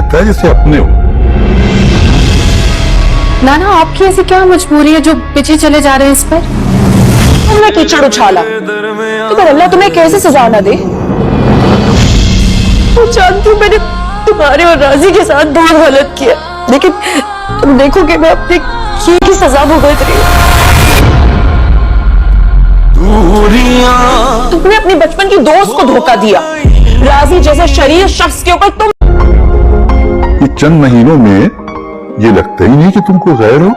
लगता है जैसे अपने हो। नाना, आपकी ऐसी क्या मजबूरी है जो पीछे चले जा रहे हैं इस पर? तुमने कीचड़ उछाला तो फिर अल्लाह तुम्हें कैसे सजा ना दे? मैं जानती हूँ मैंने तुम्हारे और राजी के साथ बहुत गलत किया, लेकिन तुम देखोगे मैं अपने किए की सजा भुगत रही हूँ। तुमने अपने बचपन की दोस्त को धोखा दिया। राजी जैसे शरीर शख्स के ऊपर तुम ये चंद महीनों में ये लगता ही नहीं कि तुमको गैर हो।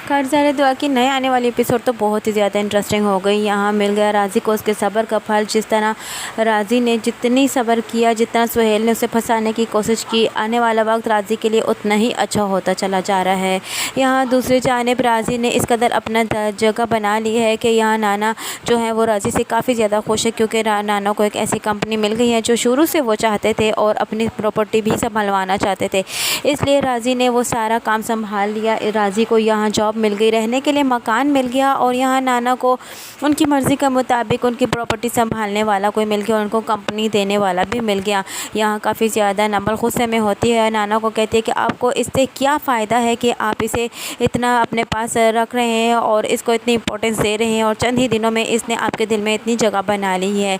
खैर ज़ाहिर दुआ की नए आने वाली एपिसोड तो बहुत ही ज़्यादा इंटरेस्टिंग हो गई। यहाँ मिल गया राजी को उसके सब्र का फल। जिस तरह राजी ने जितनी सब्र किया, जितना सुहेल ने उसे फंसाने की कोशिश की, आने वाला वक्त राजी के लिए उतना ही अच्छा होता चला जा रहा है। यहाँ दूसरी जानिब राजी ने इस कदर अपना जगह बना ली है कि यहाँ नाना जो है वो राजी से काफ़ी ज़्यादा खुश है, क्योंकि नाना को एक ऐसी कंपनी मिल गई है जो शुरू से वो चाहते थे और अपनी प्रॉपर्टी भी संभलवाना चाहते थे। इसलिए राजी ने वो सारा काम संभाल लिया। राजी को यहाँ जॉब मिल गई, रहने के लिए मकान मिल गया, और यहाँ नाना को उनकी मर्ज़ी के मुताबिक उनकी प्रॉपर्टी संभालने वाला कोई मिल गया, उनको कंपनी देने वाला भी मिल गया। यहाँ काफ़ी ज़्यादा नंबर गुस्से में होती है, नाना को कहती है कि आपको इससे क्या फ़ायदा है कि आप इसे इतना अपने पास रख रहे हैं और इसको इतनी इंपॉर्टेंस दे रहे हैं, और चंद ही दिनों में इसने आपके दिल में इतनी जगह बना ली है।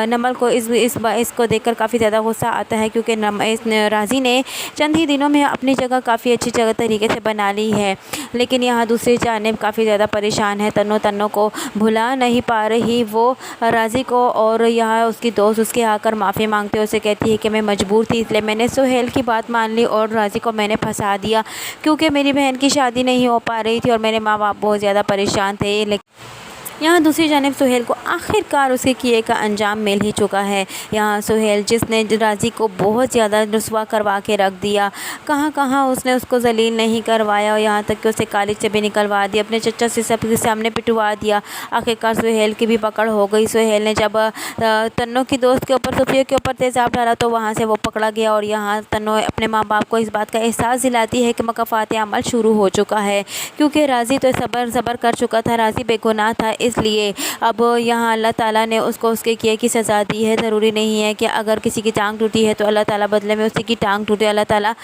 नंबर को इसको देखकर काफ़ी ज़्यादा गुस्सा आता है, क्योंकि राजी ने चंद ही दिनों में अपनी जगह काफ़ी अच्छी जगह तरीके से बना ली है। लेकिन यहाँ दूसरी जानिब काफ़ी ज़्यादा परेशान है। तन्नो को भुला नहीं पा रही वो राजी को, और यहाँ उसकी दोस्त उसके आकर माफ़ी मांगते हुए उसे कहती है कि मैं मजबूर थी, इसलिए मैंने सुहेल की बात मान ली और राजी को मैंने फंसा दिया, क्योंकि मेरी बहन की शादी नहीं हो पा रही थी और मेरे माँ बाप बहुत ज़्यादा परेशान थे। लेकिन यहाँ दूसरी जानिब सुहेल को आखिरकार उसके किए का अंजाम मिल ही चुका है। यहाँ सुहेल जिसने राजी को बहुत ज़्यादा रुस्वा करवा के रख दिया, कहाँ उसने उसको जलील नहीं करवाया, और यहाँ तक कि उसे कॉलेज से भी निकलवा दिया, अपने चचा से सबके सामने पिटवा दिया। आखिरकार सुहेल की भी पकड़ हो गई। सुहेल ने जब तन्नो की दोस्त के ऊपर, सुफिया के ऊपर तेज़ाब डाला, तो वहाँ से वो पकड़ा गया, और यहाँ तन्नो अपने माँ बाप को इस बात का एहसास दिलाती है कि मकफ़ात अमल शुरू हो चुका है, क्योंकि राजी तो सब्र कर चुका था, राजी बेगुनाह था। इसलिए अब यहाँ अल्लाह ताला ने उसको उसके किए की सज़ा दी है। ज़रूरी नहीं है कि अगर किसी की टांग टूटी है तो अल्लाह ताला बदले में उसी की टांग टूटे। अल्लाह ताला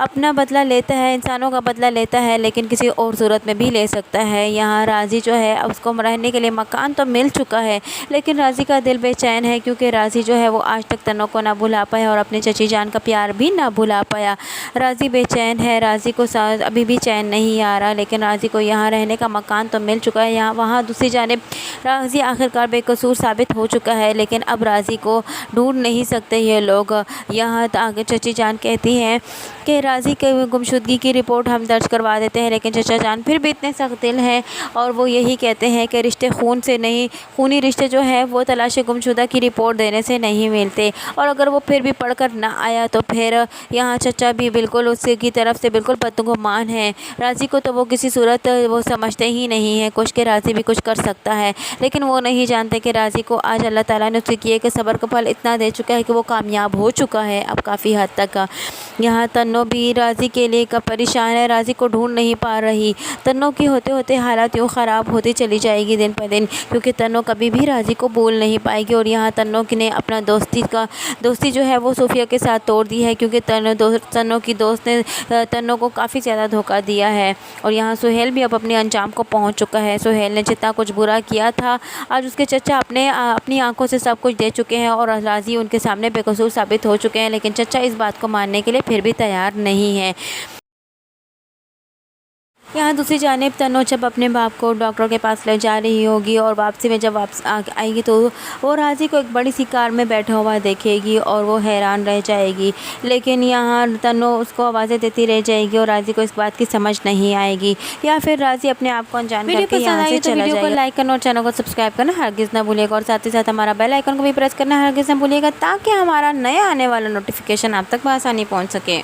अपना बदला लेता है, इंसानों का बदला लेता है, लेकिन किसी और सूरत में भी ले सकता है। यहाँ राजी जो है उसको रहने के लिए मकान तो मिल चुका है, लेकिन राजी का दिल बेचैन है, क्योंकि राजी जो है वो आज तक तन्नो को ना भुला पाया और अपने चची जान का प्यार भी ना भुला पाया। राजी बेचैन है, राजी को अभी भी चैन नहीं आ रहा, लेकिन राजी को यहाँ रहने का मकान तो मिल चुका है। यहाँ वहाँ दूसरी जानिब राजी आखिरकार बेकसूर साबित हो चुका है, लेकिन अब राजी को ढूंढ नहीं सकते ये लोग। यहाँ आगे चची जान कहती हैं कि राजी के गुमशुदगी की रिपोर्ट हम दर्ज करवा देते हैं, लेकिन चचा जान फिर भी इतने सख्त दिल हैं और वो यही कहते हैं कि रिश्ते खून से नहीं, खूनी रिश्ते जो है वो तलाश गुमशुदा की रिपोर्ट देने से नहीं मिलते, और अगर वो फिर भी पढ़कर ना आया तो फिर यहाँ चचा भी बिल्कुल उसकी तरफ से बिल्कुल बदगुमान है। राजी को तो वो किसी सूरत वो समझते ही नहीं है कुछ, के राजी भी कुछ कर सकता है, लेकिन वो नहीं जानते कि राजी को आज अल्लाह ताला ने उसके किए के सब्र का फल इतना दे चुका है कि वो कामयाब हो चुका है अब काफ़ी हद तक। यहाँ तन्नो भी राजी के लिए कब परेशान है, राजी को ढूंढ नहीं पा रही। तन्नो की होते होते हालत यूँ ख़राब होती चली जाएगी दिन पर दिन, क्योंकि तन्नो कभी भी राजी को भूल नहीं पाएगी। और यहाँ तन्नो ने अपना दोस्ती जो है वो सूफिया के साथ तोड़ दी है, क्योंकि तन्नो की दोस्त ने तन्नो को काफ़ी ज़्यादा धोखा दिया है। और यहाँ सुहेल भी अब अपने अंजाम को पहुँच चुका है। सुहेल ने जितना कुछ बुरा किया था आज उसके चचा अपनी आंखों से सब कुछ दे चुके हैं, और राजी उनके सामने बेकसूर साबित हो चुके हैं, लेकिन चचा इस बात को मानने के लिए फिर भी तैयार नहीं है। यहाँ दूसरी जानिब तन्नो जब अपने बाप को डॉक्टर के पास ले जा रही होगी, और वापसी में जब वापस आएगी तो वो राजी को एक बड़ी सी कार में बैठा हुआ देखेगी और वो हैरान रह जाएगी। लेकिन यहाँ तन्नो उसको आवाज़ें देती रह जाएगी और राजी को इस बात की समझ नहीं आएगी, या फिर राजी अपने आप को अनजान करके यहाँ से चला जाएगा। लाइक करना और चैनल को सब्सक्राइब करना हरगिज़ ना भूलिएगा, और साथ ही साथ हमारा बेल आइकन को भी प्रेस करना हरगिज़ ना भूलिएगा, ताकि हमारा नया आने वाला नोटिफिकेशन आप तक बआसानी पहुँच सके।